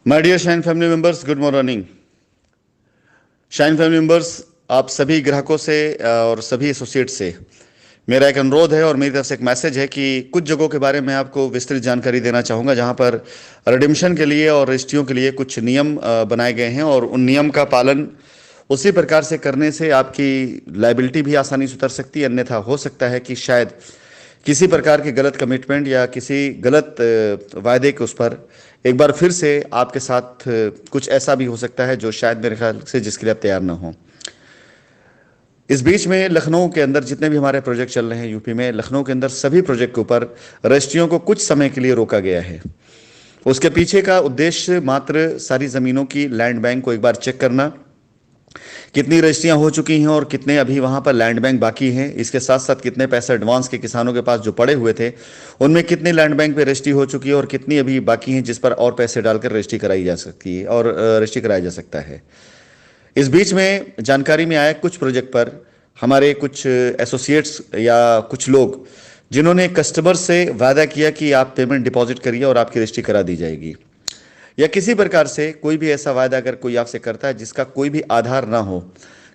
My dear Shine family members, good morning. Shine family members, आप सभी ग्राहकों से और सभी एसोसिएट से मेरा एक अनुरोध है और मेरी तरफ से एक मैसेज है कि कुछ जगहों के बारे में आपको विस्तृत जानकारी देना चाहूँगा, जहाँ पर रिडिम्पशन के लिए और रजिस्ट्रियों के लिए कुछ नियम बनाए गए हैं और उन नियम का पालन उसी प्रकार से करने से आपकी लाइबिलिटी भी आसानी से उतर सकती है। अन्यथा हो सकता है कि शायद किसी प्रकार की गलत कमिटमेंट या किसी गलत वायदे के उस पर एक बार फिर से आपके साथ कुछ ऐसा भी हो सकता है जो शायद मेरे ख्याल से जिसके लिए आप तैयार ना हो। इस बीच में लखनऊ के अंदर जितने भी हमारे प्रोजेक्ट चल रहे हैं यूपी में, लखनऊ के अंदर सभी प्रोजेक्ट के ऊपर रजिस्ट्रियों को कुछ समय के लिए रोका गया है। उसके पीछे का उद्देश्य मात्र सारी ज़मीनों की लैंड बैंक को एक बार चेक करना, कितनी रजिस्ट्रियां हो चुकी हैं और कितने अभी वहां पर लैंड बैंक बाकी हैं। इसके साथ साथ कितने पैसे एडवांस के किसानों के पास जो पड़े हुए थे उनमें कितनी लैंड बैंक पे रजिस्ट्री हो चुकी है और कितनी अभी बाकी हैं जिस पर और पैसे डालकर रजिस्ट्री कराई जा सकती है और रजिस्ट्री कराया जा सकता है। इस बीच में जानकारी में आया कुछ प्रोजेक्ट पर हमारे कुछ एसोसिएट्स या कुछ लोग जिन्होंने कस्टमर से वादा किया कि आप पेमेंट डिपॉजिट करिए और आपकी रजिस्ट्री करा दी जाएगी, या किसी प्रकार से कोई भी ऐसा वायदा अगर कोई आपसे करता है जिसका कोई भी आधार ना हो,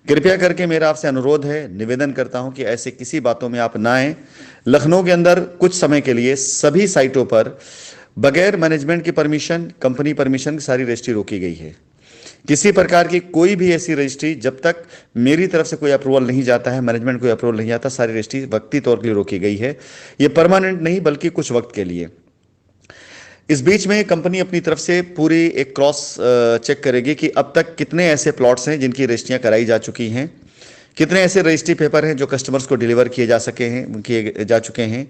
कृपया करके मेरा आपसे अनुरोध है, निवेदन करता हूं कि ऐसे किसी बातों में आप ना आए। लखनऊ के अंदर कुछ समय के लिए सभी साइटों पर बगैर मैनेजमेंट की परमिशन, कंपनी परमिशन की सारी रजिस्ट्री रोकी गई है। किसी प्रकार की कोई भी ऐसी रजिस्ट्री जब तक मेरी तरफ से कोई अप्रूवल नहीं जाता है, मैनेजमेंट कोई अप्रूवल नहीं आता, सारी रजिस्ट्री वक्ती तौर के लिए रोकी गई है। ये परमानेंट नहीं बल्कि कुछ वक्त के लिए। इस बीच में कंपनी अपनी तरफ से पूरी एक क्रॉस चेक करेगी कि अब तक कितने ऐसे प्लॉट्स हैं जिनकी रजिस्ट्रियां कराई जा चुकी हैं, कितने ऐसे रजिस्ट्री पेपर हैं जो कस्टमर्स को डिलीवर किए जा चुके हैं,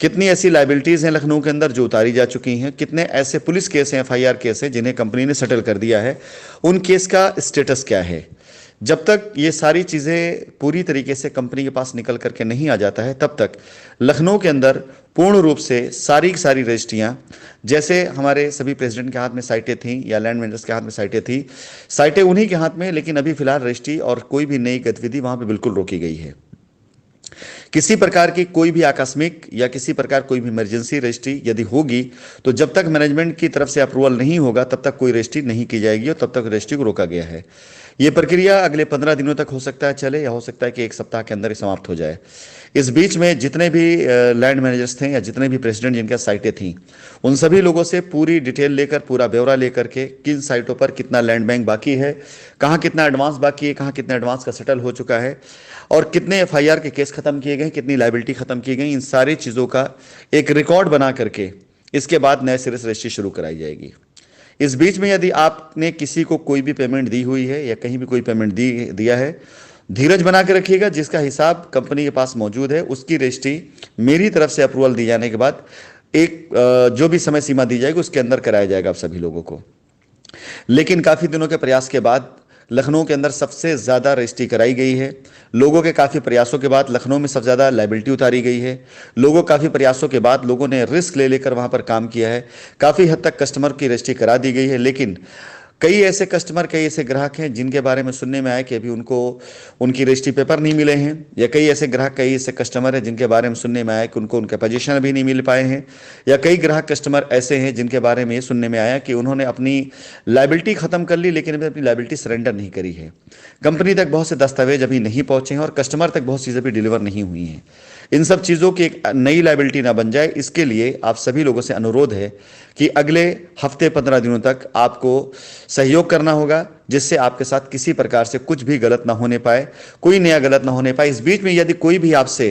कितनी ऐसी लाइबिलिटीज़ हैं लखनऊ के अंदर जो उतारी जा चुकी हैं, कितने ऐसे पुलिस केस हैं, एफआईआर केस हैं जिन्हें कंपनी ने सेटल कर दिया है, उन केस का स्टेटस क्या है। जब तक ये सारी चीज़ें पूरी तरीके से कंपनी के पास निकल करके नहीं आ जाता है, तब तक लखनऊ के अंदर पूर्ण रूप से सारी की सारी रजिस्ट्रियाँ, जैसे हमारे सभी प्रेसिडेंट के हाथ में साइटें थीं या लैंड वेंडर्स के हाथ में साइटें थी, साइटें उन्हीं के हाथ में, लेकिन अभी फिलहाल रजिस्ट्री और कोई भी नई गतिविधि वहाँ पे बिल्कुल रोकी गई है। किसी प्रकार की कोई भी आकस्मिक या किसी प्रकार कोई भी इमरजेंसी रजिस्ट्री यदि होगी तो जब तक मैनेजमेंट की तरफ से अप्रूवल नहीं होगा तब तक कोई रजिस्ट्री नहीं की जाएगी और तब तक रजिस्ट्री को रोका गया है। ये प्रक्रिया अगले 15 दिनों तक हो सकता है चले, या हो सकता है कि एक सप्ताह के अंदर ही समाप्त हो जाए। इस बीच में जितने भी लैंड मैनेजर्स थे या जितने भी प्रेसिडेंट जिनके साइटें थीं, उन सभी लोगों से पूरी डिटेल लेकर, पूरा ब्यौरा लेकर के किन साइटों पर कितना लैंड बैंक बाकी है, कहाँ कितना एडवांस बाकी है, कहाँ कितना एडवांस का सेटल हो चुका है और कितने एफआईआर के केस खत्म किए गए, कितनी लाइबिलिटी खत्म की गई, इन सारी चीज़ों का एक रिकॉर्ड बना करके इसके बाद नए सिरे से रजिस्ट्री शुरू कराई जाएगी। इस बीच में यदि आपने किसी को कोई भी पेमेंट दी हुई है या कहीं भी कोई पेमेंट दिया है, धीरज बना के रखिएगा। जिसका हिसाब कंपनी के पास मौजूद है उसकी रजिस्ट्री मेरी तरफ से अप्रूवल दी जाने के बाद एक जो भी समय सीमा दी जाएगी उसके अंदर कराया जाएगा आप सभी लोगों को। लेकिन काफ़ी दिनों के प्रयास के बाद लखनऊ के अंदर सबसे ज़्यादा रजिस्ट्री कराई गई है। लोगों के काफ़ी प्रयासों के बाद लखनऊ में सबसे ज़्यादा लाइबिलिटी उतारी गई है। लोगों काफ़ी प्रयासों के बाद लोगों ने रिस्क ले लेकर वहाँ पर काम किया है। काफ़ी हद तक कस्टमर की रजिस्ट्री करा दी गई है। लेकिन कई ऐसे कस्टमर, कई ऐसे ग्राहक हैं जिनके बारे में सुनने में आया कि अभी उनको उनकी रजिस्ट्री पेपर नहीं मिले हैं, या कई ऐसे ग्राहक, कई ऐसे कस्टमर हैं जिनके बारे में सुनने में आया कि उनको उनके पोजीशन अभी नहीं मिल पाए हैं, या कई ग्राहक कस्टमर ऐसे हैं जिनके बारे में ये सुनने में आया कि उन्होंने अपनी लाइबिलिटी ख़त्म कर ली लेकिन अभी अपनी लाइबिलिटी सरेंडर नहीं करी है। कंपनी तक बहुत से दस्तावेज अभी नहीं पहुँचे हैं और कस्टमर तक बहुत चीज़ें अभी डिलीवर नहीं हुई हैं। इन सब चीज़ों की एक नई लाइबिलिटी ना बन जाए, इसके लिए आप सभी लोगों से अनुरोध है कि अगले हफ्ते 15 दिनों तक आपको सहयोग करना होगा, जिससे आपके साथ किसी प्रकार से कुछ भी गलत ना होने पाए, कोई नया गलत ना होने पाए। इस बीच में यदि कोई भी आपसे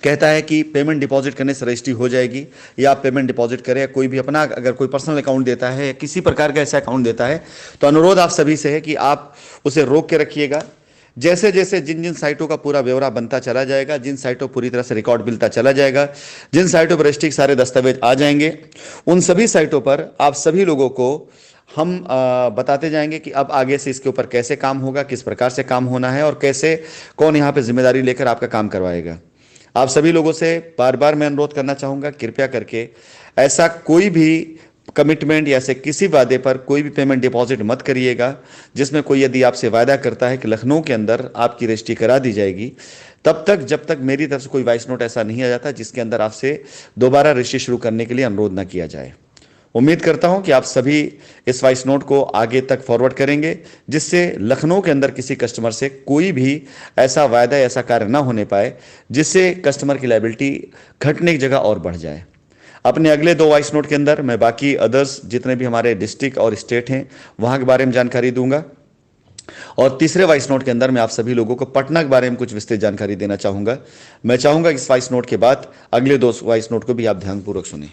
कहता है कि पेमेंट डिपॉजिट करने से रजिस्ट्री हो जाएगी या आप पेमेंट डिपॉजिट करें, या कोई भी अपना अगर कोई पर्सनल अकाउंट देता है या किसी प्रकार का ऐसा अकाउंट देता है, तो अनुरोध आप सभी से है कि आप उसे रोक के रखिएगा। जैसे जैसे जिन जिन साइटों का पूरा ब्यौरा बनता चला जाएगा, जिन साइटों पूरी तरह से रिकॉर्ड मिलता चला जाएगा, जिन साइटों पर रजिस्ट्री के सारे दस्तावेज आ जाएंगे, उन सभी साइटों पर आप सभी लोगों को हम बताते जाएंगे कि अब आगे से इसके ऊपर कैसे काम होगा, किस प्रकार से काम होना है और कैसे कौन यहाँ पे जिम्मेदारी लेकर आपका काम करवाएगा। आप सभी लोगों से बार बार मैं अनुरोध करना चाहूँगा, कृपया करके ऐसा कोई भी कमिटमेंट या ऐसे किसी वादे पर कोई भी पेमेंट डिपॉजिट मत करिएगा जिसमें कोई यदि आपसे वायदा करता है कि लखनऊ के अंदर आपकी रजिस्ट्री करा दी जाएगी, तब तक जब तक मेरी तरफ से कोई वॉइस नोट ऐसा नहीं आ जाता जिसके अंदर आपसे दोबारा रजिस्ट्री शुरू करने के लिए अनुरोध ना किया जाए। उम्मीद करता हूं कि आप सभी इस वॉइस नोट को आगे तक फॉरवर्ड करेंगे, जिससे लखनऊ के अंदर किसी कस्टमर से कोई भी ऐसा वायदा, ऐसा कार्य ना होने पाए जिससे कस्टमर की लायबिलिटी घटने की जगह और बढ़ जाए। अपने अगले 2 वॉइस नोट के अंदर मैं बाकी अदर्स जितने भी हमारे डिस्ट्रिक्ट और स्टेट हैं वहां के बारे में जानकारी दूंगा, और तीसरे वॉइस नोट के अंदर मैं आप सभी लोगों को पटना के बारे में कुछ विस्तृत जानकारी देना चाहूंगा। मैं चाहूंगा कि इस वॉइस नोट के बाद अगले 2 वॉइस नोट को भी आप ध्यानपूर्वक सुनें।